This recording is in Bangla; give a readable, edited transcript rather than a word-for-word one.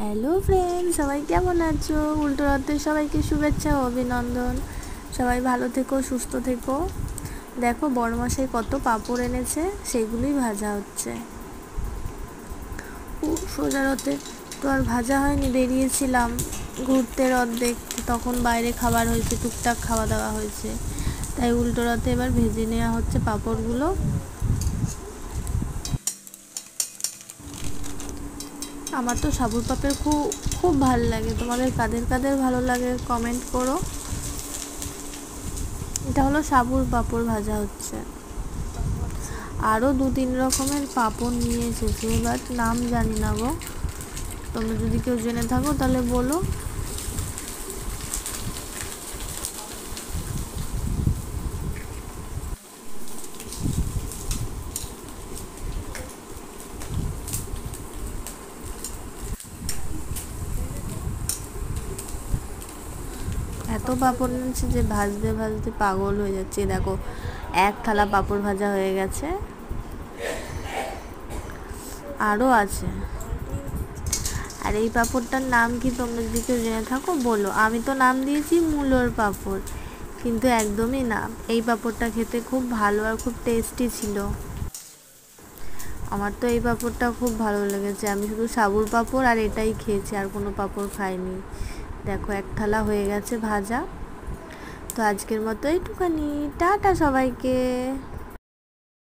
হ্যালো ফ্রেন্ড, সবাই কেমন আছো? উল্টো রথের সবাইকে শুভেচ্ছা ও অভিনন্দন। সবাই ভালো থেকো, সুস্থ থেকো। দেখো বড়মশাই কত পাঁপড় এনেছে, সেগুলোই ভাজা হচ্ছে। সোজা রথে তো আর ভাজা হয়নি, বেরিয়েছিলাম ঘুরতে রথ দেখতে, তখন বাইরে খাবার হয়েছে, টুকটাক খাওয়া দাওয়া হয়েছে, তাই উল্টো রথে এবার ভেজে নেওয়া হচ্ছে পাঁপড়গুলো। আমার তো সাবুর পাঁপড় খুব খুব ভালো লাগে। তোমাদের কাদের কাদের ভালো লাগে কমেন্ট করো। এটা হলো সাবুর পাঁপড় ভাজা হচ্ছে। আরও 2-3 রকমের পাঁপড় নিয়ে এসেছে, বাট নাম জানি না গো। তোমরা যদি কেউ জেনে থাকো তাহলে বলো। এত পাঁপড় নিয়েছে যে ভাজতে ভাজতে পাগল হয়ে যাচ্ছে। দেখো এক থালা পাঁপড় ভাজা হয়ে গেছে, আরও আছে। আর এই পাঁপড়টার নাম কি তোমরা যদি কেউ জেনে থাকো বলো। আমি তো নাম দিয়েছি মূলোর পাঁপড়, কিন্তু একদমই না। এই পাঁপড়টা খেতে খুব ভালো আর খুব টেস্টি ছিল। আমার তো এই পাঁপড়টা খুব ভালো লেগেছে। আমি শুধু সাবুর পাঁপড় আর এটাই খেয়েছি, আর কোনো পাঁপড় খাইনি। দেখো এক থালা হয়ে গেছে ভাজা। তো আজকের মতো এইটুখানি, টাটা সবাইকে।